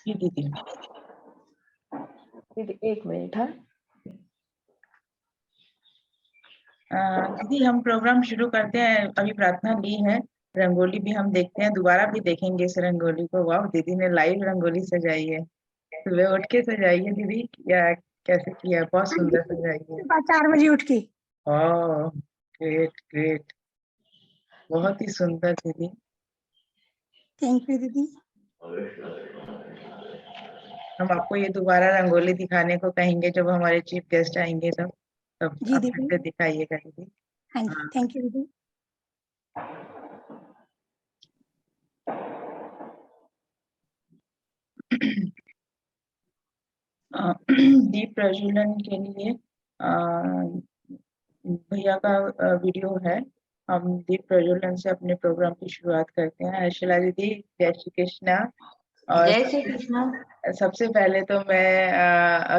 जी दीदी। दीदी 1 मिनट हाँ। दीदी हम प्रोग्राम शुरू करते हैं, अभी प्रार्थना ली है, रंगोली भी हम देखते हैं, दोबारा भी देखेंगे इस रंगोली को। वाह दीदी ने लाइव रंगोली सजाई है, सुबह उठ के सजाई है दीदी या कैसे किया? बहुत सुंदर सजाई है। सुबह 4 बजे उठ के। ओह ग्रेट ग्रेट, बहुत ही सुंदर दीदी। थैंक यू दीदी। हम आपको ये दोबारा रंगोली दिखाने को कहेंगे जब हमारे चीफ गेस्ट आएंगे, तब जी आप फिर दीदी। से दिखाइएगा दीदी। हाँ जी, हाँ। थैंक यू दीदी। दीप प्रज्वलन के लिए भैया का वीडियो है। हम दीप प्रज्वलन से अपने प्रोग्राम की शुरुआत करते हैं। अर्शिला दीदी जय श्री कृष्णा। और जय श्री कृष्णा। सबसे पहले तो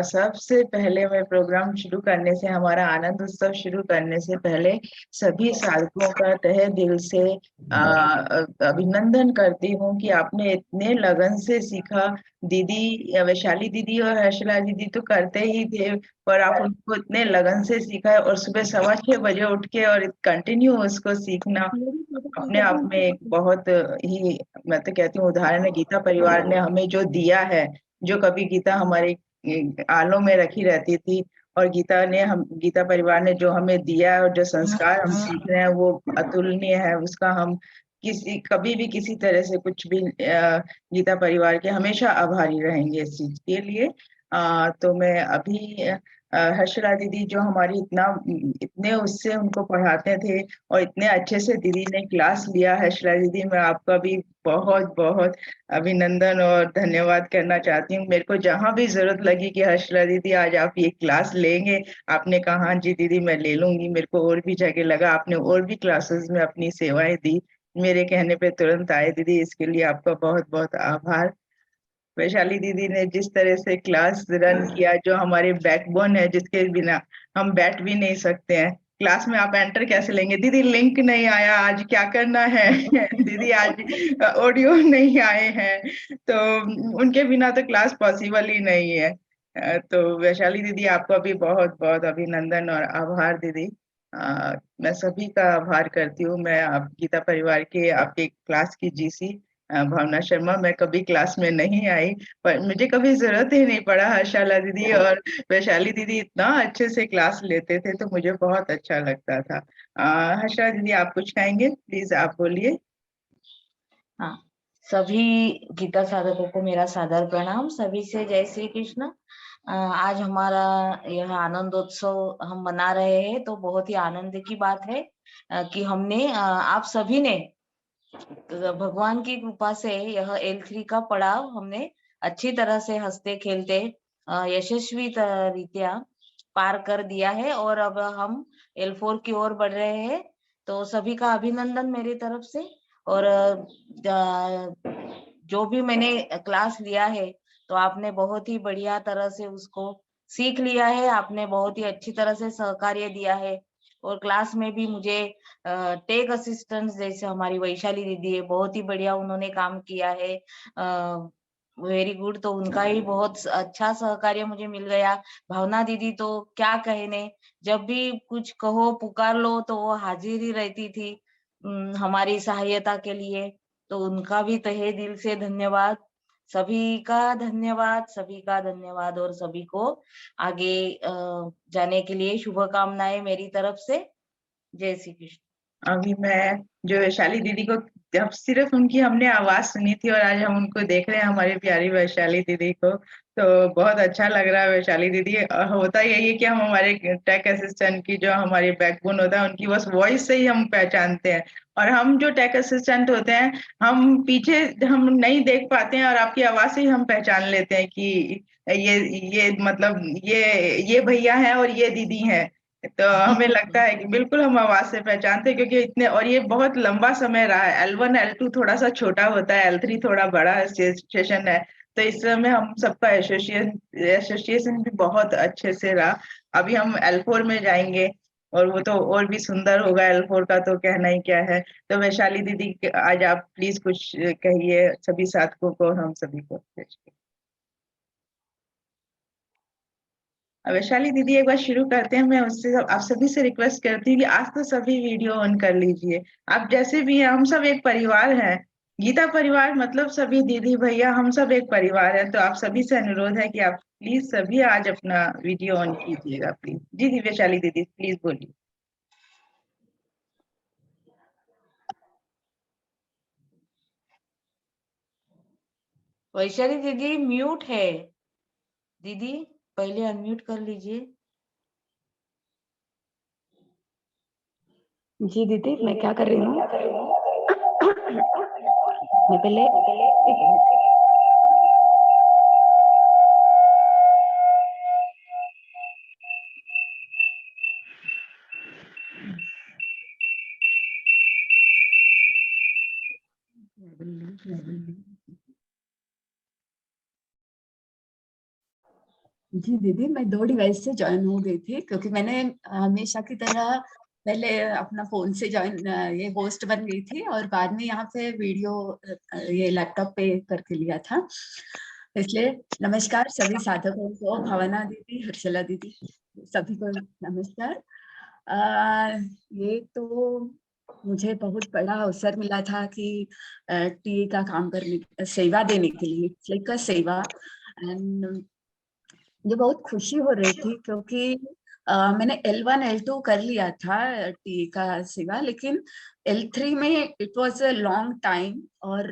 सबसे पहले मैं प्रोग्राम शुरू करने से, हमारा आनंद उत्सव शुरू करने से पहले सभी साधकों का तहे दिल से अभिनंदन करती हूँ कि आपने इतने लगन से सीखा। दीदी वैशाली दीदी और हर्षला दीदी तो करते ही थे, पर आप उनको इतने लगन से सीखा है, और सुबह 6:15 बजे उठ के और कंटिन्यू उसको सीखना अपने आप में एक बहुत ही, मैं तो कहती हूँ, उदाहरण है। गीता परिवार ने हमें जो दिया है, जो कभी गीता हमारे आलों में रखी रहती थी, और गीता परिवार ने जो हमें दिया है और जो संस्कार हम सीख रहे हैं वो अतुलनीय है। उसका हम कभी भी किसी तरह से कुछ भी गीता परिवार के हमेशा आभारी रहेंगे इस चीज के लिए। तो मैं अभी हर्षला दीदी जो हमारी इतने उससे उनको पढ़ाते थे, और इतने अच्छे से दीदी ने क्लास लिया। हर्षला दीदी, मैं आपका भी बहुत बहुत अभिनंदन और धन्यवाद करना चाहती हूँ। मेरे को जहां भी जरूरत लगी कि हर्षला दीदी आज आप ये क्लास लेंगे, आपने कहा हाँ जी दीदी मैं ले लूंगी। मेरे को और भी जगह लगा, आपने और भी क्लासेस में अपनी सेवाएं दी, मेरे कहने पे तुरंत आए दीदी, इसके लिए आपका बहुत बहुत आभार। वैशाली दीदी ने जिस तरह से क्लास रन किया, जो हमारे बैकबोन है, जिसके बिना हम बैठ भी नहीं सकते हैं। क्लास में आप एंटर कैसे लेंगे? दीदी लिंक नहीं आया, आज क्या करना है? दीदी आज ऑडियो नहीं आए हैं, तो उनके बिना तो क्लास पॉसिबल ही नहीं है। तो वैशाली दीदी आपका भी बहुत बहुत अभिनंदन और आभार दीदी। मैं सभी का आभार करती हूँ। मैं आप गीता परिवार के आपके क्लास की जीसी भावना शर्मा, मैं कभी क्लास में नहीं आई, पर मुझे कभी जरूरत ही नहीं पड़ा। हर्षाला दीदी और वैशाली दीदी इतना अच्छे से क्लास लेते थे, तो मुझे बहुत अच्छा लगता था। हर्षाला दीदी आप कुछ कहेंगे? प्लीज आप बोलिए। हाँ, सभी गीता साधकों को मेरा सादर प्रणाम, सभी से जय श्री कृष्ण। आज हमारा यह आनंदोत्सव हम मना रहे हैं, तो बहुत ही आनंद की बात है कि हमने आप सभी ने भगवान की कृपा से यह L3 का पड़ाव हमने अच्छी तरह से हंसते खेलते यशस्वी रीत्या पार कर दिया है, और अब हम L4 की ओर बढ़ रहे हैं। तो सभी का अभिनंदन मेरी तरफ से। और जो भी मैंने क्लास लिया है, तो आपने बहुत ही बढ़िया तरह से उसको सीख लिया है, आपने बहुत ही अच्छी तरह से सहकार्य दिया है। और क्लास में भी मुझे टेक असिस्टेंट जैसे हमारी वैशाली दीदी है, बहुत ही बढ़िया उन्होंने काम किया है। Very good. तो उनका ही बहुत अच्छा सहकार्य मुझे मिल गया। भावना दीदी तो क्या कहने, जब भी कुछ कहो पुकार लो तो वो हाजिर ही रहती थी हमारी सहायता के लिए। तो उनका भी तहे दिल से धन्यवाद। सभी का धन्यवाद, सभी का धन्यवाद, और सभी को आगे जाने के लिए शुभकामनाएं मेरी तरफ से। जय श्री कृष्ण। अभी मैं जो वैशाली दीदी को, जब सिर्फ उनकी हमने आवाज सुनी थी और आज हम उनको देख रहे हैं, हमारी प्यारी वैशाली दीदी को, तो बहुत अच्छा लग रहा है। वैशाली दीदी, होता यही है कि हम हमारे टेक असिस्टेंट की, जो हमारी बैकबोन होता है, उनकी बस वॉइस से ही हम पहचानते हैं। और हम जो टेक असिस्टेंट होते हैं, हम पीछे हम नहीं देख पाते हैं, और आपकी आवाज से ही हम पहचान लेते हैं कि ये मतलब ये भैया हैं और ये दीदी हैं। तो हमें लगता है कि बिल्कुल हम आवाज से पहचानते हैं, क्योंकि इतने, और ये बहुत लंबा समय रहा है। L1 L2 थोड़ा सा छोटा होता है, L3 थोड़ा बड़ा सेशन है, तो इस समय हम सबका एसोसिएशन भी बहुत अच्छे से रहा। अभी हम L4 में जाएंगे, और वो तो और भी सुंदर होगा। L4 का तो कहना ही क्या है। तो वैशाली दीदी आज आप प्लीज कुछ कहिए सभी साथकों को और हम सभी को। वैशाली दीदी एक बार शुरू करते हैं। मैं उससे आप सभी से रिक्वेस्ट करती हूँ कि आज तो सभी वीडियो ऑन कर लीजिए। आप जैसे भी हैं, हम सब एक परिवार हैं। गीता परिवार मतलब सभी दीदी भैया हम सब एक परिवार है। तो आप सभी से अनुरोध है कि आप प्लीज सभी आज अपना वीडियो ऑन कीजिएगा प्लीज। जी जी वैशाली दीदी प्लीज बोलिए। वैशाली दीदी म्यूट है। दीदी पहले अनम्यूट कर लीजिए। जी दीदी, मैं क्या कर रही हूँ? मैं पहले एक मिनट। जी दीदी, मैं 2 डिवाइस से ज्वाइन हो गई थी, क्योंकि मैंने हमेशा की तरह पहले अपना फोन से ज्वाइन ये होस्ट बन गई थी, और बाद में यहाँ पे वीडियो ये लैपटॉप पे करके लिया था। इसलिए नमस्कार सभी साधकों को, भावना दीदी, हर्षला दीदी, सभी को नमस्कार। ये तो मुझे बहुत बड़ा अवसर मिला था कि टी का काम करने, सेवा देने के लिए, लाइक सेवा। एंड मुझे बहुत खुशी हो रही थी, क्योंकि मैंने L1 L2 कर लिया था टी का सेवा, लेकिन L3 में it was a long time. और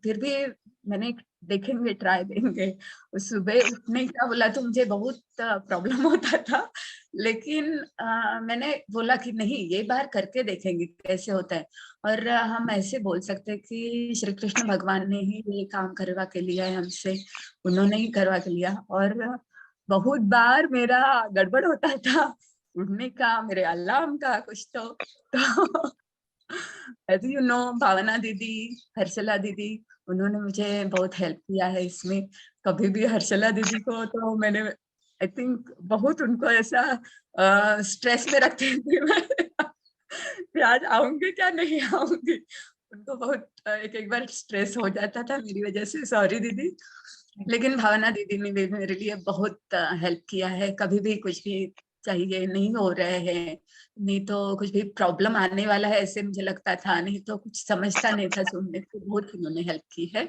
फिर भी मैंने देखेंगे, ट्राई देंगे। सुबह उठने का बोला तो मुझे बहुत प्रॉब्लम होता था, लेकिन मैंने बोला कि नहीं, ये बार करके देखेंगे कैसे होता है। और हम ऐसे बोल सकते हैं कि श्री कृष्ण भगवान ने ही ये काम करवा के लिया है हमसे, उन्होंने ही करवा के लिया। और बहुत बार मेरा गड़बड़ होता था उठने का, मेरे अलार्म का कुछ तो एज यू नो, भावना दीदी, हर्षला दीदी, उन्होंने मुझे बहुत हेल्प किया है इसमें। कभी भी हर्षला दीदी को तो मैंने आई थिंक बहुत उनको ऐसा स्ट्रेस में रखती थी मैं कि आज आऊंगी क्या नहीं आऊंगी। उनको बहुत एक बार स्ट्रेस हो जाता था मेरी वजह से, सॉरी दीदी। लेकिन भावना दीदी ने भी मेरे लिए बहुत हेल्प किया है। कभी भी कुछ भी चाहिए, नहीं हो रहे हैं, नहीं तो कुछ भी प्रॉब्लम आने वाला है ऐसे मुझे लगता था, नहीं तो कुछ समझता नहीं था, सुनने को बहुत उन्होंने हेल्प की है। I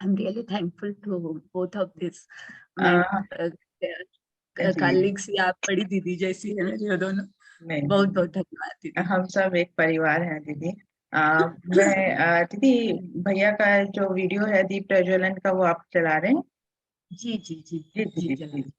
am really thankful to both of this मैं जी कलीग्स या बड़ी दीदी जैसी है मेरी वो दोनों। नहीं बहुत नहीं, बहुत धन्यवाद दीदी। हम सब एक परिवार हैं दीदी। मैं दीदी भैया का जो वीडियो है दीप प्रज्वलन का वो आप चला रहे हैं? जी जी जी जी जी, दीदी चला। प्लीज।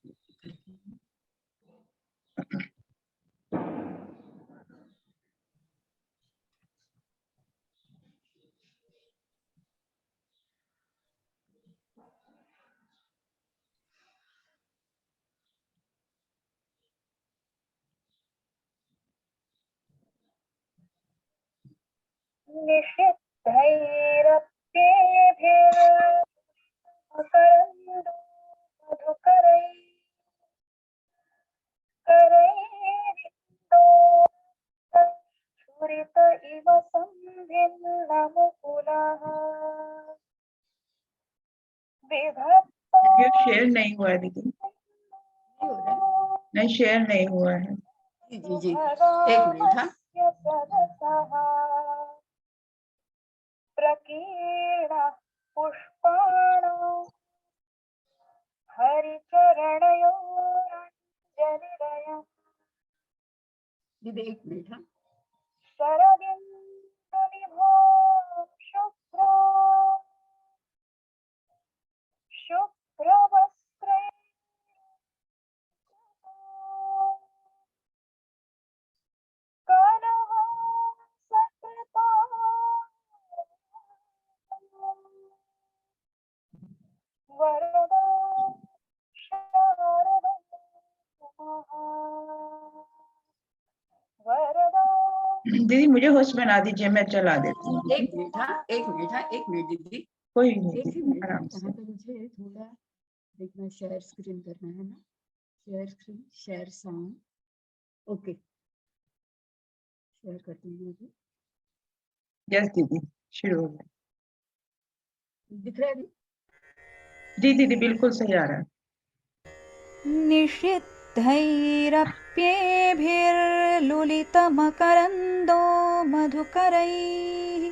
वीडियो शेयर नहीं हुआ है दीदी। नहीं हो रहा है? नहीं शेयर नहीं हुआ है। जी जी जी, एक मिनट। हाँ, प्रकीर्णः पुष्पाणां हरिचरणयोरञ्जलिरयम् दीदी एक मिनट। हाँ, शरदिन्दुनिभो शुभ्रो शुभ्रवस्त्रे कनहासकृता वरदा शारदा वरदा। दीदी मुझे होस्ट बना दीजिए, मैं चला देती हूँ दीदी। एक मिनट। हाँ, एक मिनट। हाँ, एक मिनट दीदी, कोई नहीं एक ही दीदी मिनट। आराम से। यहाँ पे मुझे थोड़ा देखना, शेयर स्क्रीन करना है ना। Share screen, share sound. Okay, share करती हूँ अभी। यस दीदी शुरू हो गया। दिख रहा है अभी? जी दीदी बिल्कुल सही आ रहा है। निषिद्ध स्निग्धैरप्येभिर्लुलितमकरन्दो मधुकरैः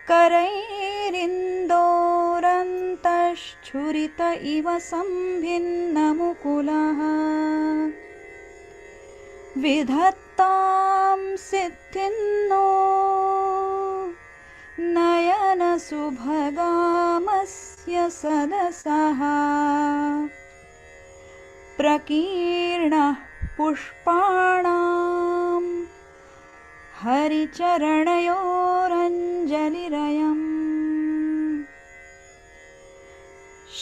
करैरिन्दोरन्तश्छुरित इव सम्भिन्नमुकुलः विधत्तां सिद्धिन्नो नयनसुभगामस्य सदसः प्रकीर्णः पुष्पाणां हरिचरणयोरञ्जलिरयम्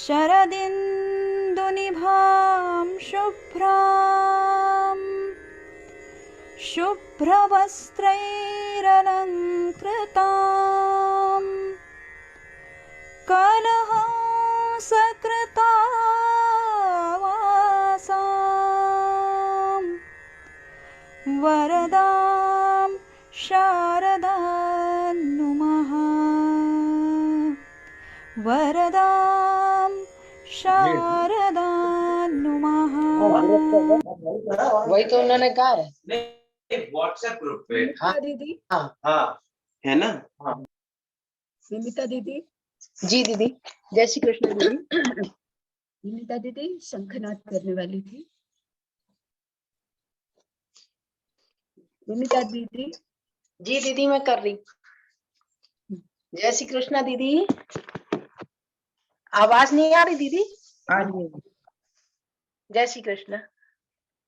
शरदिन्दुनिभां शुभ्रां शुभ्रवस्त्रैरलङ्कृतां कलहंसकृतावासां वरदां शारदां नुमः वरदां शारदां नुमः। वही तो उन्होंने कहा है व्हाट्सएप ग्रुप पे। हाँ दीदी, हाँ है ना। विनीता दीदी, जी दीदी। जय श्री कृष्ण दीदी। विनीता दीदी शंखनाद करने वाली थी। विनीता दीदी, जी दीदी मैं कर रही। जय श्री कृष्ण दीदी। आवाज नहीं आ रही दीदी? आ रही है जय श्री कृष्ण।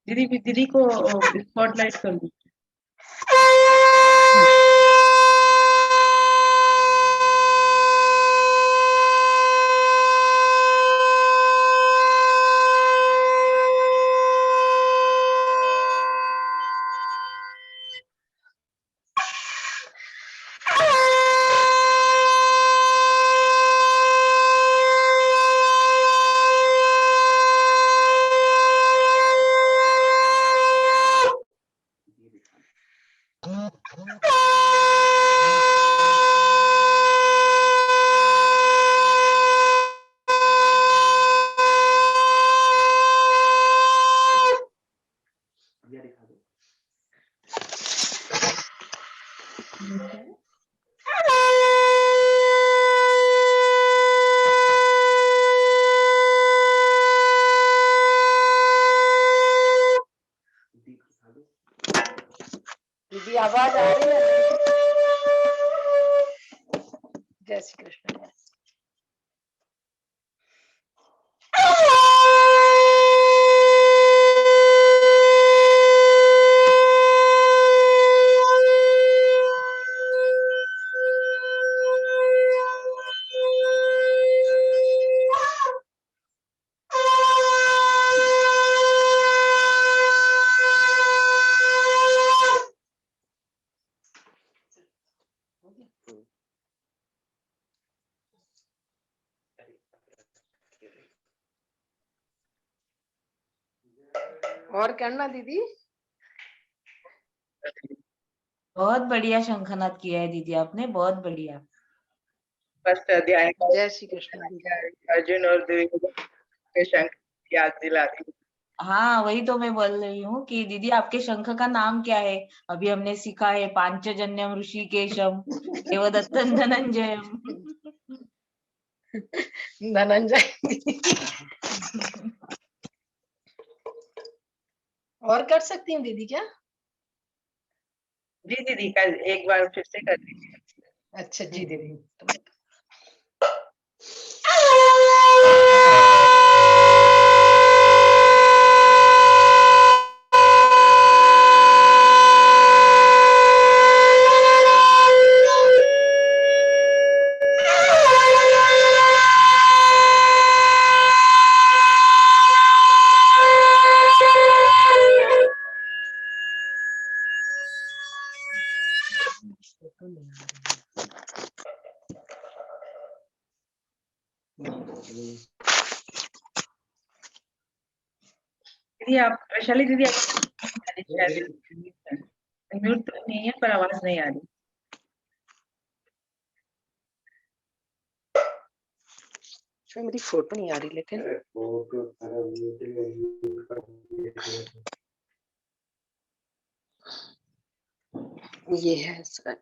दीदी को स्पॉटलाइट कर दीजिए। दीदी आवाज आ रही है? जय श्री कृष्ण। और करना दीदी। बहुत बढ़िया शंखनाद किया है दीदी आपने, बहुत बढ़िया। फर्स्ट अध्याय का जय श्री कृष्ण दीदी। अर्जुन और दुर्योधन के शंख याद दिला दी। हाँ वही तो मैं बोल रही हूँ कि दीदी आपके शंख का नाम क्या है? अभी हमने सीखा है पांचजन्यम ऋषिकेशम देवदत्तम धनंजयम। धनंजय। और कर सकती हूँ दीदी क्या? जी दीदी का एक बार फिर से कर दीजिए। अच्छा जी दीदी। दीदी आप वैशाली दीदी आप म्यूट तो नहीं है पर आवाज नहीं आ रही। इसमें मेरी फोटो नहीं आ रही लेकिन ये है सर।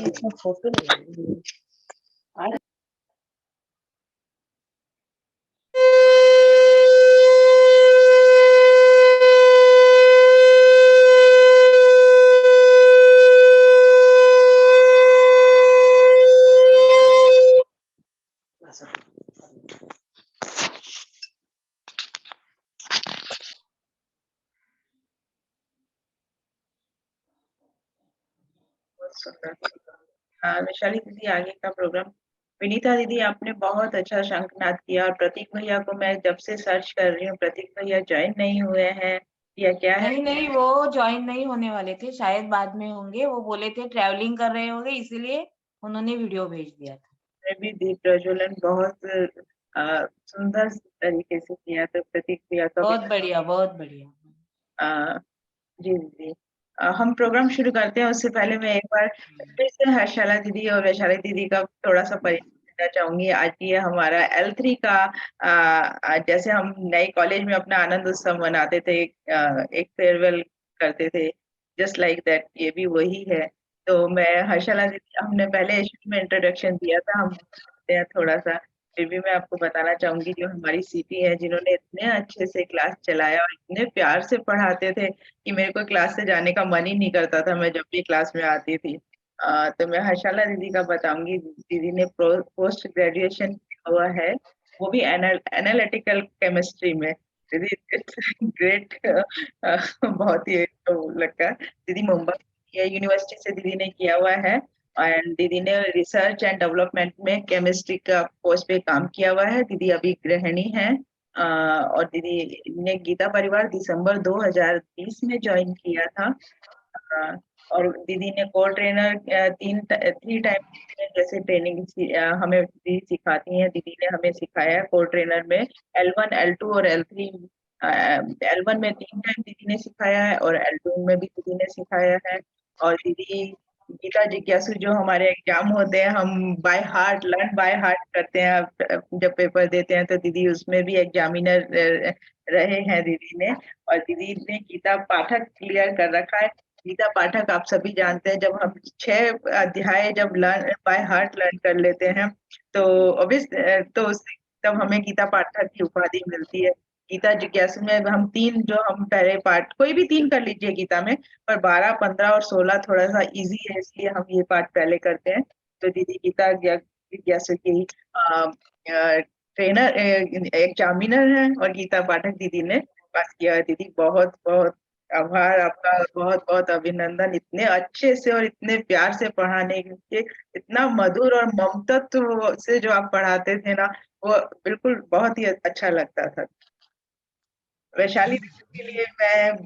इसमें फोटो नहीं आ रही। बहुत सुंदर। वैशाली दीदी, आगे का प्रोग्राम। विनीता दीदी, आपने बहुत अच्छा शंखनाद किया। और प्रतीक भैया को मैं जब से सर्च कर रही हूँ, प्रतीक भैया ज्वाइन नहीं हुए हैं या क्या है? नहीं, वो ज्वाइन नहीं होने वाले थे, शायद बाद में होंगे। वो बोले थे ट्रैवलिंग कर रहे होंगे, इसीलिए उन्होंने वीडियो भेज दिया था। मैं भी दीप प्रज्वलन बहुत सुंदर तरीके से किया, तो प्रतीक भैया का भी बहुत बढ़िया, बहुत बढ़िया। अ, जी दीदी। हम प्रोग्राम शुरू करते हैं उससे पहले मैं एक बार फिर से हर्षाला दीदी और वैशाली दीदी का थोड़ा सा परिचय देना चाहूंगी। आज ये हमारा L3 का जैसे हम नए कॉलेज में अपना आनंद उत्सव मनाते थे, एक फेयरवेल करते थे, जस्ट लाइक दैट ये भी वही है। तो मैं हर्षाला दीदी, हमने पहले शुरू में इंट्रोडक्शन दिया था, हम करते हैं थोड़ा सा। फिर भी मैं आपको बताना चाहूंगी, जो हमारी सीपी है, जिन्होंने इतने अच्छे से क्लास चलाया और इतने प्यार से पढ़ाते थे कि मेरे को क्लास से जाने का मन ही नहीं करता था, मैं जब भी क्लास में आती थी। तो मैं हर्षाला दीदी का बताऊंगी। दीदी ने पोस्ट ग्रेजुएशन किया हुआ है, वो भी एनालिटिकल केमिस्ट्री में। दीदी इट्स ग्रेट, बहुत ही तो लगता है। दीदी मुंबई यूनिवर्सिटी से दीदी ने किया हुआ है, एंड दीदी ने रिसर्च एंड डेवलपमेंट में केमिस्ट्री का पोस्ट पे काम किया हुआ है। दीदी अभी गृहिणी है। और दीदी ने गीता परिवार दिसंबर 2020 में ज्वाइन किया था। और दीदी ने को ट्रेनर 3 टाइम जैसे ट्रेनिंग हमें दीदी सिखाती हैं। दीदी ने हमें सिखाया है को ट्रेनर में L1, L2 और L3। L1 में 3 टाइम दीदी ने सिखाया है और L2 में भी दीदी ने सिखाया है। और दीदी गीता जिज्ञासु जो हमारे एग्जाम होते हैं, हम by heart, learn by heart करते हैं जब पेपर देते हैं, तो दीदी उसमें भी एग्जामिनर रहे हैं दीदी ने। और दीदी ने गीता पाठक क्लियर कर रखा है। गीता पाठक आप सभी जानते हैं, जब हम 6 अध्याय जब लर्न बाय हार्ट लर्न कर लेते हैं, तो ऑब्वियस तब हमें गीता पाठक की उपाधि मिलती है। गीता जिज्ञासु में हम 3, जो हम पहले पाठ कोई भी 3 कर लीजिए गीता में, पर 12, 15 और 16 थोड़ा सा इजी है, इसलिए हम ये पाठ पहले करते हैं। तो दीदी गीता जिज्ञासु की ट्रेनर एग्जामिनर है, और गीता पाठक दीदी ने पास किया है। दीदी बहुत बहुत आभार आपका, बहुत बहुत अभिनंदन, इतने अच्छे से और इतने प्यार से पढ़ाने के, इतना मधुर और ममतत्व से जो आप पढ़ाते थे ना, वो बिल्कुल बहुत ही अच्छा लगता था। वैशाली दीदी के लिए मैं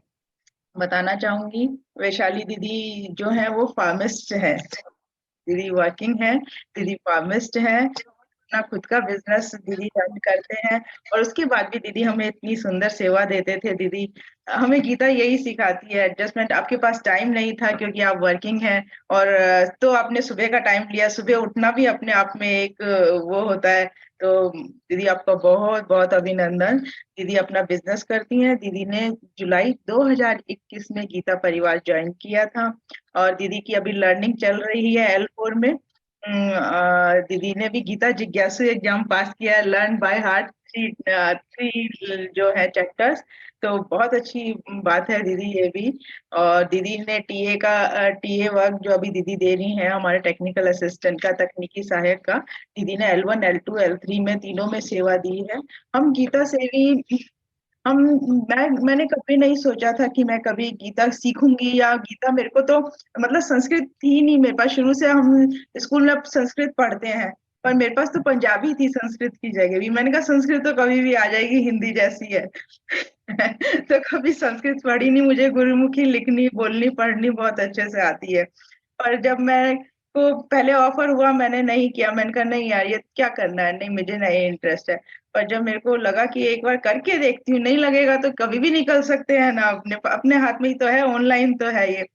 बताना चाहूंगी। वैशाली दीदी जो है वो फार्मिस्ट है। दीदी वर्किंग है, दीदी फार्मिस्ट है, अपना खुद का बिजनेस दीदी रन करते हैं। और उसके बाद भी दीदी हमें इतनी सुंदर सेवा देते थे। दीदी हमें गीता यही सिखाती है, एडजस्टमेंट। आपके पास टाइम नहीं था क्योंकि आप वर्किंग हैं, और तो आपने सुबह का टाइम लिया। सुबह उठना भी अपने आप में एक वो होता है। तो दीदी आपका बहुत बहुत अभिनंदन। दीदी अपना बिजनेस करती हैं। दीदी ने जुलाई 2021 में गीता परिवार ज्वाइन किया था, और दीदी की अभी लर्निंग चल रही है L4 में। दीदी ने भी गीता जिज्ञासु एग्जाम पास किया है, लर्न बाय हार्ट 3 जो है चैप्टर्स। तो बहुत अच्छी बात है दीदी ये भी। और दीदी ने टीए वर्क जो अभी दीदी दे रही हैं, हमारे टेक्निकल असिस्टेंट का, तकनीकी सहायक का, दीदी ने L1, L2, L3 में तीनों में सेवा दी है। हम गीता से भी हम मैंने कभी नहीं सोचा था कि मैं कभी गीता सीखूंगी, या गीता मेरे को तो मतलब संस्कृत थी नहीं मेरे पास शुरू से। हम स्कूल में संस्कृत पढ़ते हैं, पर मेरे पास तो पंजाबी थी संस्कृत की जगह भी। मैंने कहा संस्कृत तो कभी भी आ जाएगी, हिंदी जैसी है। तो कभी संस्कृत पढ़ी नहीं। मुझे गुरुमुखी लिखनी, बोलनी, पढ़नी बहुत अच्छे से आती है। पर जब मैं को पहले ऑफर हुआ, मैंने नहीं किया। मैंने कहा नहीं यार, ये क्या करना है, नहीं मुझे नहीं इंटरेस्ट है। और जब मेरे को लगा कि एक बार करके देखती हूँ, नहीं लगेगा तो कभी भी निकल सकते हैं ना, अपने अपने हाथ में ही तो है, ऑनलाइन तो है ये।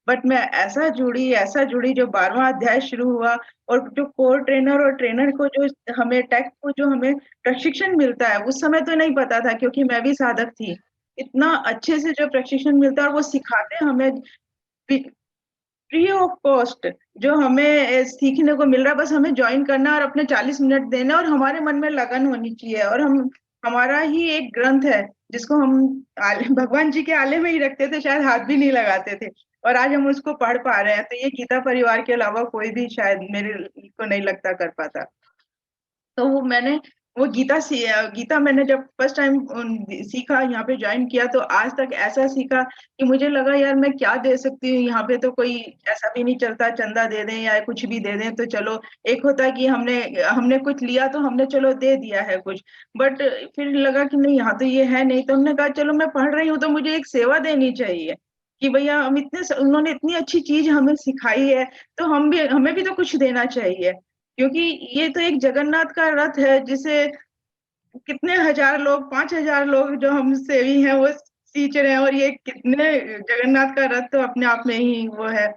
बट मैं ऐसा जुड़ी जो 12वां अध्याय शुरू हुआ, और जो कोर ट्रेनर और ट्रेनर को जो हमें टेक को जो हमें प्रशिक्षण मिलता है, उस समय तो नहीं पता था क्योंकि मैं भी साधक थी। इतना अच्छे से जो प्रशिक्षण मिलता है और वो सिखाते हैं हमें फ्री ऑफ कॉस्ट, जो हमें सीखने को मिल रहा है, बस हमें ज्वाइन करना और अपने 40 मिनट देना, और हमारे मन में लगन होनी चाहिए, और हम हमारा ही एक ग्रंथ है जिसको हम भगवान जी के आले में ही रखते थे, शायद हाथ भी नहीं लगाते थे, और आज हम उसको पढ़ पा रहे हैं। तो ये गीता परिवार के अलावा कोई भी शायद मेरे को नहीं लगता कर पाता। तो वो गीता मैंने जब फर्स्ट टाइम सीखा, यहाँ पे ज्वाइन किया, तो आज तक ऐसा सीखा कि मुझे लगा यार मैं क्या दे सकती हूँ यहाँ पे, तो कोई ऐसा भी नहीं चलता चंदा दे दें या कुछ भी दे दें तो चलो। एक होता है कि हमने हमने कुछ लिया तो हमने चलो दे दिया है कुछ, बट फिर लगा कि नहीं, यहाँ तो ये है नहीं, तो हमने कहा चलो मैं पढ़ रही हूँ तो मुझे एक सेवा देनी चाहिए कि भैया हम उन्होंने इतनी अच्छी चीज हमें सिखाई है, तो हमें भी तो कुछ देना चाहिए। क्योंकि ये तो एक जगन्नाथ का रथ है जिसे कितने हजार लोग, 5,000 लोग जो हम सेवी हैं वो सींच रहे हैं, और ये कितने जगन्नाथ का रथ तो अपने आप में ही वो है।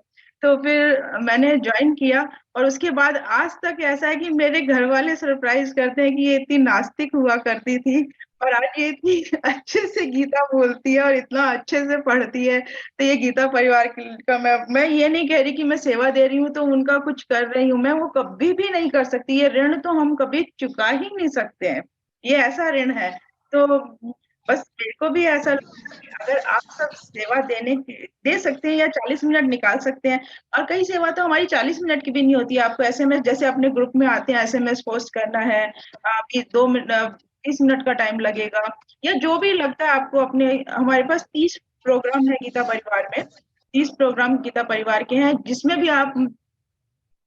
तो फिर मैंने ज्वाइन किया, और उसके बाद आज तक ऐसा है कि मेरे घर वाले सरप्राइज करते हैं कि ये इतनी नास्तिक हुआ करती थी और आज ये इतनी अच्छे से गीता बोलती है और इतना अच्छे से पढ़ती है। तो ये गीता परिवार का मैं ये नहीं कह रही कि मैं सेवा दे रही हूँ तो उनका कुछ कर रही हूँ, मैं वो कभी भी नहीं कर सकती, ये ऋण तो हम कभी चुका ही नहीं सकते हैं, ये ऐसा ऋण है। तो बस मेरे को भी ऐसा लगता है कि अगर आप सब सेवा दे सकते हैं या 40 मिनट निकाल सकते हैं, और कई सेवा तो हमारी 40 मिनट की भी नहीं होती है। आपको एसएमएस, जैसे अपने ग्रुप में आते हैं एसएमएस पोस्ट करना है, अभी 2 मिनट 30 मिनट का टाइम लगेगा, या जो भी लगता है आपको अपने। हमारे पास 30 प्रोग्राम है गीता परिवार में, 30 प्रोग्राम गीता परिवार के हैं, जिसमें भी आप,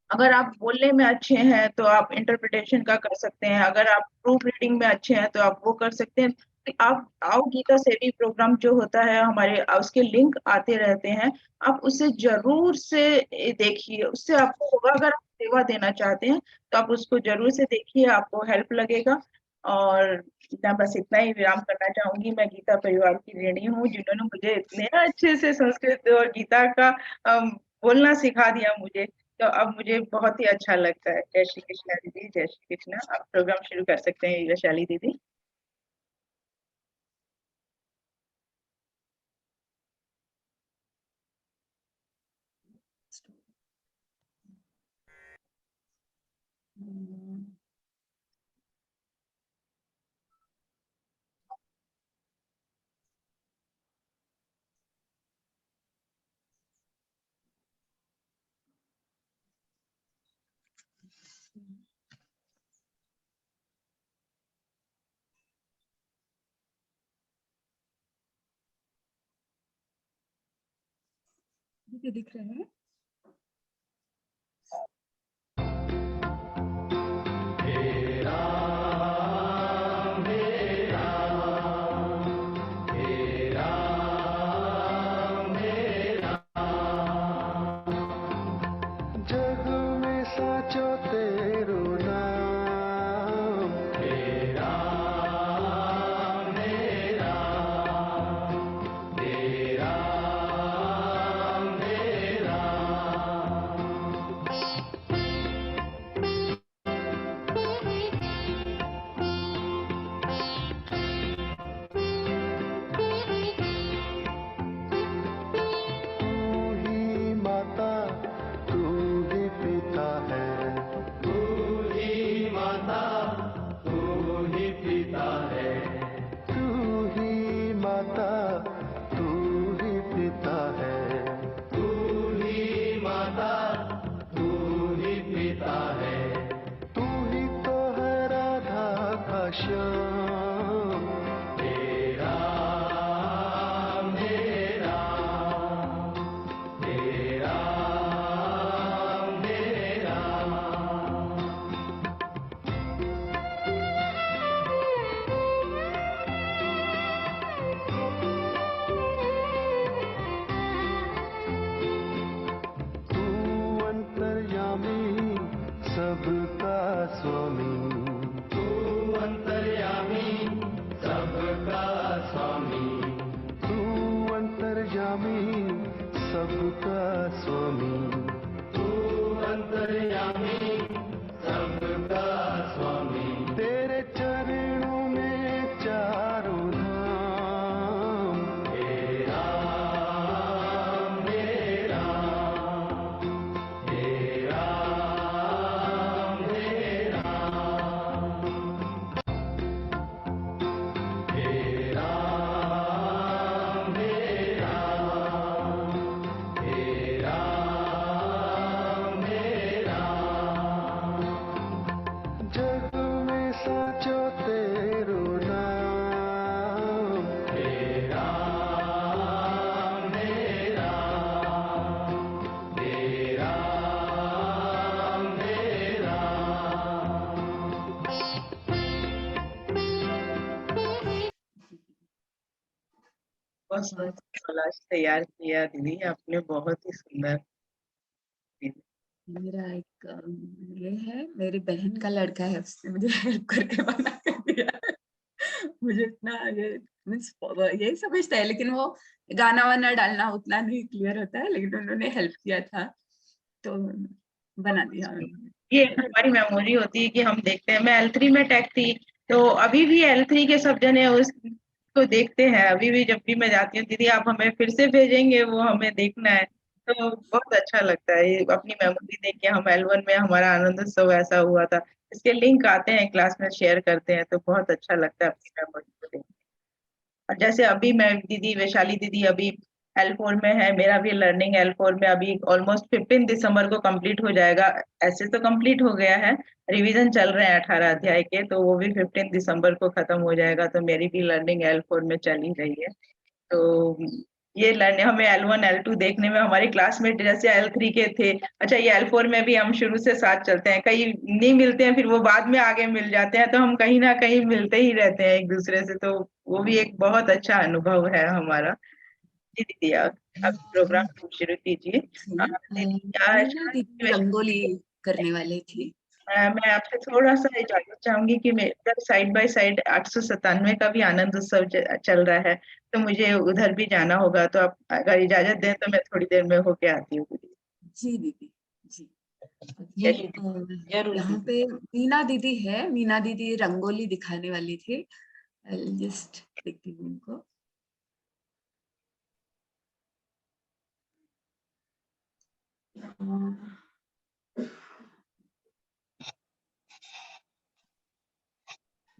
अगर आप बोलने में अच्छे हैं तो आप इंटरप्रिटेशन का कर सकते हैं, अगर आप प्रूफ रीडिंग में अच्छे हैं तो आप वो कर सकते हैं। तो आप आओ गीता सेवी प्रोग्राम जो होता है हमारे, उसके लिंक आते रहते हैं, आप उसे जरूर से देखिए, उससे आपको होगा, अगर आप सेवा देना चाहते हैं तो आप उसको जरूर से देखिए, आपको हेल्प लगेगा। और मैं बस इतना ही विराम करना चाहूंगी। मैं गीता परिवार की ऋणी हूँ, जिन्होंने मुझे इतने अच्छे से संस्कृत और गीता का बोलना सिखा दिया मुझे। तो अब मुझे बहुत ही अच्छा लगता है। जय श्री कृष्णा दीदी, जय श्री कृष्णा। आप प्रोग्राम शुरू कर सकते हैं वैशाली दीदी। दिख रहे हैं? जग में साचो तेरो नाम, तेरा मेरा, तेरा मेरा। तू ही माता, तू ही पिता है, तू ही माता, तू ही पिता है, तू ही माता, तू ही पिता है, तू ही माता, तू ही पिता है, तू ही तो है राधा का श्याम, तेरा मेरा, तेरा मेरा। स्वामी तू अंतर्यामी सबका स्वामी तेरे चरणों में चारों धाम हे राम हे राम हे राम हे राम हे राम हे राम हे राम हे राम जग में साचो तेरो नाम हे राम हे राम हे राम हे राम बहुत सुंदर कोलाज तैयार किया दीदी आपने, बहुत ही सुंदर। मेरा एक ये है, मेरी बहन का लड़का है, उसने मुझे हेल्प करके बना कर दिया है। मुझे इतना ये मीन्स यही समझता है, लेकिन वो गाना वाना डालना उतना नहीं क्लियर होता है, लेकिन उन्होंने हेल्प किया था तो बना दिया उन्होंने। ये हमारी मेमोरी होती है कि हम देखते हैं। मैं L3 में टेक थी, तो अभी भी L3 के सब जने उसको देखते हैं। अभी भी जब भी मैं जाती हूँ, दीदी आप हमें फिर से भेजेंगे, वो हमें देखना है। तो बहुत अच्छा लगता है ये अपनी मेमोरी देख के। हम L1 में हमारा आनंद उत्सव ऐसा हुआ था, इसके लिंक आते हैं क्लास में, शेयर करते हैं, तो बहुत अच्छा लगता है अपनी मेमोरी को देख के। और जैसे अभी मैं दीदी वैशाली दीदी अभी L4 में है, मेरा भी लर्निंग L4 में अभी ऑलमोस्ट 15 दिसंबर को कंप्लीट हो जाएगा। ऐसे तो कंप्लीट हो गया है, रिवीजन चल रहे हैं 18 अध्याय के, तो वो भी 15 दिसंबर को खत्म हो जाएगा। तो मेरी भी लर्निंग L4 में चल ही रही है। तो ये लर्निंग हमें L1 L2 देखने में हमारी क्लासमेट जैसे L3 के थे, अच्छा ये L4 में भी हम शुरू से साथ चलते हैं। कहीं नहीं मिलते हैं, फिर वो बाद में आगे मिल जाते हैं, तो हम कहीं ना कहीं मिलते ही रहते हैं एक दूसरे से। तो वो भी एक बहुत अच्छा अनुभव है हमारा। जी दीदी आप प्रोग्राम शुरू कीजिए। दीदी मीना दीदी रंगोली करने वाली थी। मैं आपसे थोड़ा सा इजाजत चाहूंगी कि मेरा साइड बाय साइड 897 का भी आनंद उत्सव चल रहा है, तो मुझे उधर भी जाना होगा। तो आप अगर इजाजत दें तो मैं थोड़ी देर में होके आती हूँ दीदी। जी दीदी जी। ये जरूर यहाँ पे मीना दीदी है, मीना दीदी रंगोली दिखाने वाली थी। जस्ट देखती हूँ उनको।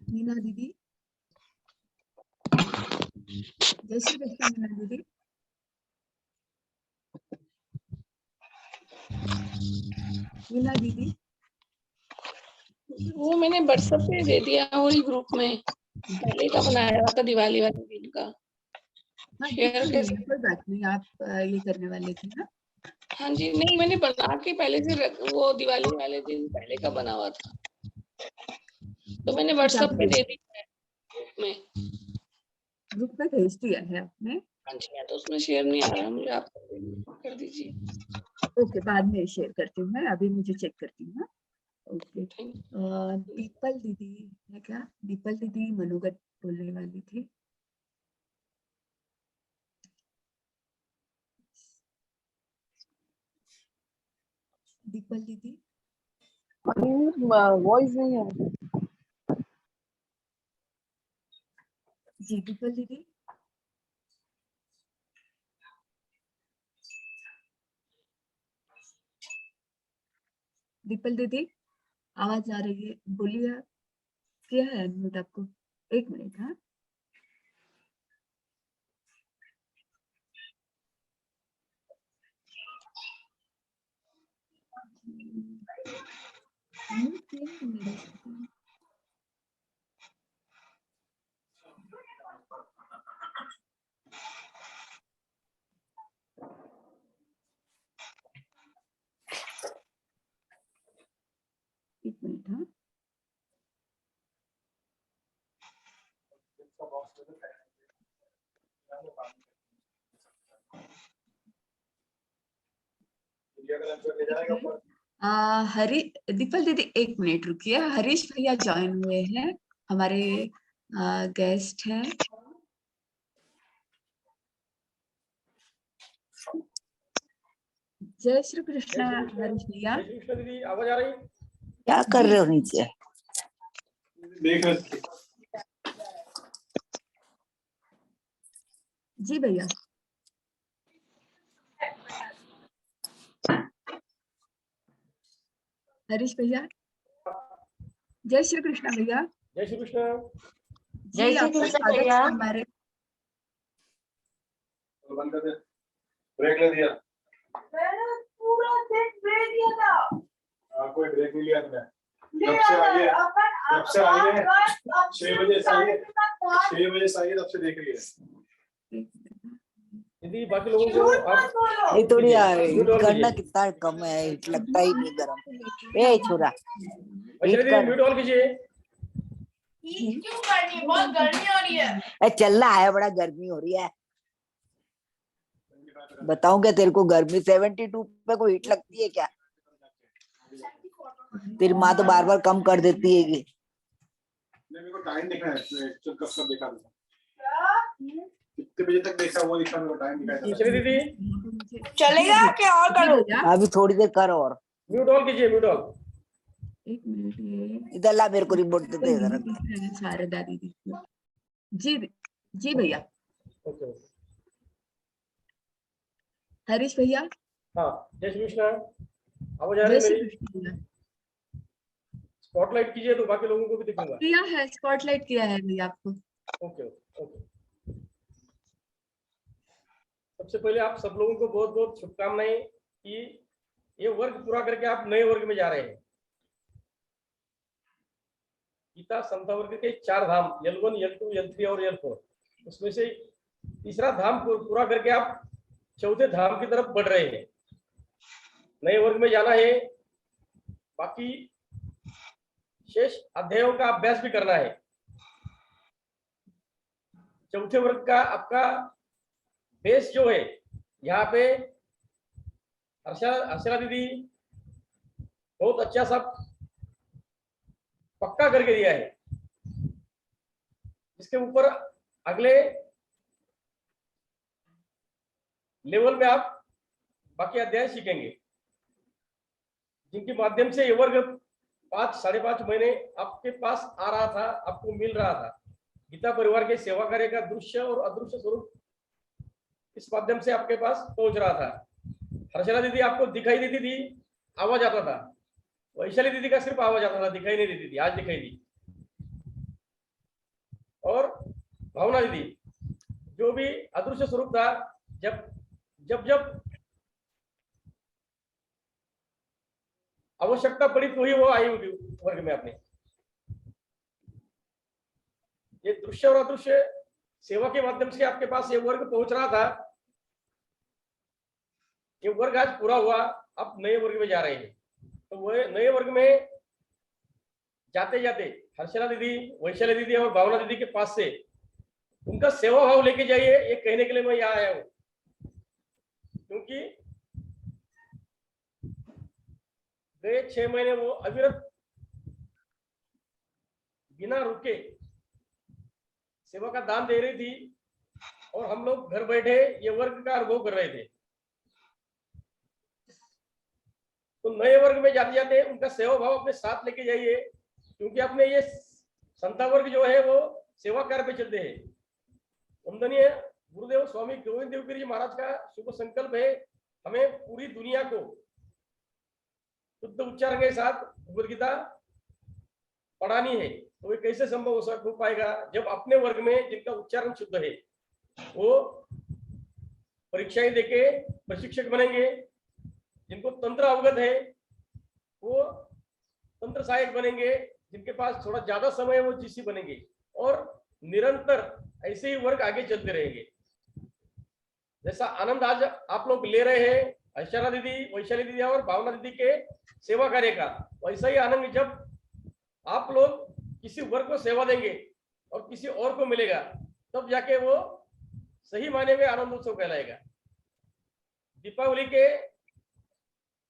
मीना दीदी, जय श्री कृष्ण मीना दीदी। मीना दीदी वो मैंने व्हाट्सएप पे दे दिया वही ग्रुप में, पहले का बनाया हुआ था दिवाली वाले दिन का। हाँ शेयर कैसे? कोई बात नहीं, आप ये करने वाले थे ना? हाँ जी, नहीं मैंने बना के पहले से वो दिवाली वाले दिन पहले का बना हुआ था, तो मैंने व्हाट्सएप पे दे दिया है ग्रुप में। ग्रुप में भेज दिया है आपने? हाँ जी, तो उसमें शेयर नहीं आ रहा मुझे, आप कर दीजिए। ओके, बाद में शेयर करती हूँ मैं, अभी मुझे चेक करती हूँ। ओके, दीपल दीदी है क्या? दीपल दीदी मनोगत बोलने वाली थी। दीपल दीदी वॉइस नहीं है। जी दीपल दीदी। दीपल दीदी आवाज आ रही है, बोलिए। क्या है अनम्यूट आपको? एक मिनट। हाँ म्यूट किया है मेरे से। एक मिनट। हाँ हरी दीपल दीदी एक मिनट रुकिए, हरीश भैया ज्वाइन हुए हैं, हमारे गेस्ट हैं। जय श्री कृष्ण हरीश भैया। जय श्री कृष्ण दीदी, आवाज आ रही? क्या कर रहे हो नीचे? देख रहे थे। जी भैया। हरीश भैया। जय श्री कृष्ण भैया। जय श्री कृष्ण। जय जी श्री आपका कृष्ण स्वागत भैया। है हमारे। बंद कर दे, ब्रेक ले दिया। मैंने पूरा दिन ब्रेक लिया था। कोई ब्रेक नहीं लिया तुमने। जब से आई है 6 बजे से आई है, 6 बजे से आई है, तब से देख रही है दीदी। बाकी लोगों को आप ये थोड़ी म्यूट ऑन करना कीजिए। कितना कम है, हीट लगता ही नहीं गरम। ए छोरा वैशाली दीदी म्यूट ऑन कीजिए। क्यों करनी है? बहुत गर्मी हो रही है। ए चलना है, बड़ा गर्मी हो रही है। बताऊं क्या तेरे को, गर्मी 72 पे कोई हीट लगती है क्या? तेरी माँ तो बार बार कम कर देती है कि मेरे को टाइम देखना है, एक्चुअल कब देखा था, कितने बजे तक देखा वो दिखा, मेरे को टाइम दिखाया था। वैशाली दीदी चलेगा क्या और करो? अभी थोड़ी देर कर और। म्यूट ऑन कीजिए, म्यूट ऑन। एक मिनट ये इधर ला, मेरे को रिमोट दे दे इधर। शारदा दीदी। जी जी भैया। ओके। हरीश भैया। हाँ, जय श्री कृष्ण। आवाज आ रही जय है श्री मेरी? कृष्ण भैया। स्पॉटलाइट कीजिए तो बाकी लोगों को भी दिखूंगा। किया है, स्पॉटलाइट किया है भैया आपको। Okay okay. सबसे पहले आप सब लोगों को बहुत बहुत शुभकामनाएं कि ये वर्ग पूरा करके आप नए वर्ग में जा रहे हैं। गीता संता वर्ग के 4 धाम L1, L2, L3 और L4, उसमें से तीसरा धाम पूरा करके आप चौथे धाम की तरफ बढ़ रहे हैं। नए वर्ग में जाना है, बाकी शेष अध्यायों का अभ्यास भी करना है। चौथे वर्ग का आपका बेस जो है, यहाँ पे हर्षला दीदी बहुत अच्छा सा पक्का करके दिया है, जिसके ऊपर अगले लेवल में आप बाकी अध्याय सीखेंगे, जिनके माध्यम से ये वर्ग 5-5.5 महीने आपके पास आ रहा था, आपको मिल रहा था। गीता परिवार के सेवा कार्य का दृश्य और अदृश्य स्वरूप इस माध्यम से आपके पास पहुंच रहा था। हर्षला दीदी आपको दिखाई देती थी, आवाज आता था। वैशाली दीदी का सिर्फ आवाज आता था, दिखाई नहीं देती थी, आज दिखाई दी। और भावना दीदी जो भी अदृश्य स्वरूप था, जब आवश्यकता पड़ी तो ही वो आई वर्ग में अपने। ये दृश्य और अदृश्य सेवा के माध्यम से आपके पास ये वर्ग पहुंच रहा था। ये वर्ग आज पूरा हुआ, अब नए वर्ग में जा रहे हैं। तो वो नए वर्ग में जाते जाते हर्षला दीदी, वैशाली दीदी और भावना दीदी के पास से उनका सेवा भाव लेके जाइए, ये कहने के लिए मैं यहाँ आया हूँ। क्योंकि गए 6 महीने वो अविरत बिना रुके सेवा का दान दे रही थी, और हम लोग घर बैठे ये वर्ग का अनुभव कर रहे थे। तो नए वर्ग में जाते जाते उनका सेवा भाव अपने साथ लेके जाइए, क्योंकि अपने ये संता वर्ग जो है वो सेवा कार्य पे चलते हैं। वंदनीय गुरुदेव स्वामी गोविंद देवगिरी जी महाराज का शुभ संकल्प है, हमें पूरी दुनिया को शुद्ध उच्चारण के साथ भगवद गीता पढ़ानी है। तो ये कैसे संभव हो पाएगा जब अपने वर्ग में जिनका उच्चारण शुद्ध है वो परीक्षाएं देके प्रशिक्षक बनेंगे, जिनको तंत्र अवगत है वो तंत्र सहायक बनेंगे, जिनके पास थोड़ा ज्यादा समय है वो जीसी बनेंगे, और निरंतर ऐसे ही वर्ग आगे चलते रहेंगे। जैसा आनंद आज आप लोग ले रहे हैं हर्षला दीदी, वैशाली दीदी और भावना दीदी के सेवा कार्य का, वैसा ही आनंद जब आप लोग किसी वर्ग को सेवा देंगे और किसी और को मिलेगा, तब जाके वो सही मायने में आनंद उत्सव कहलाएगा। दीपावली के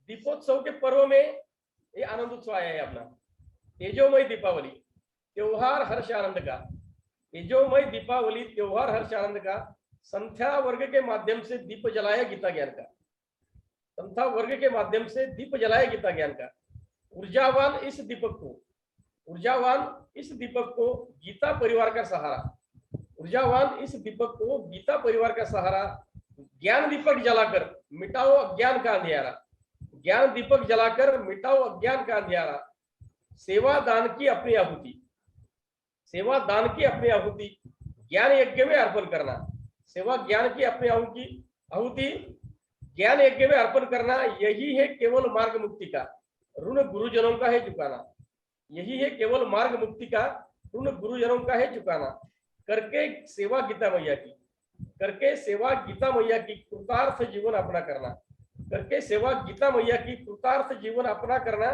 दीपोत्सव के पर्व में ये आनंद उत्सव आया है अपना, तेजोमय दीपावली, त्योहार हर्ष आनंद का। तेजोमय दीपावली, त्योहार हर्ष आनंद का, संध्या वर्ग के माध्यम से दीप जलाया गीता ज्ञान का। संथा वर्ग के माध्यम से दीप जलाए गीता ज्ञान का। ऊर्जावान इस दीपक को गीता परिवार का सहारा, ऊर्जावान इस दीपक को गीता परिवार का सहारा, ज्ञान दीपक जलाकर मिटाओ अज्ञान का अंधियारा, ज्ञान दीपक जलाकर मिटाओ अज्ञान का अंधियारा, सेवा दान की अपनी आहुति, सेवा दान की अपनी आहुति, ज्ञान यज्ञ में अर्पण करना, सेवा ज्ञान की अपनी आहुति ज्ञान यज्ञ में अर्पण करना, यही है केवल मार्ग मुक्ति का, ऋण गुरुजनों का है चुकाना, यही है केवल मार्ग मुक्ति का, ऋण गुरुजनों का है चुकाना। करके सेवा गीता मैया की, करके सेवा गीता मैया की कृतार्थ जीवन अपना करना, करके सेवा गीता मैया की कृतार्थ जीवन अपना करना।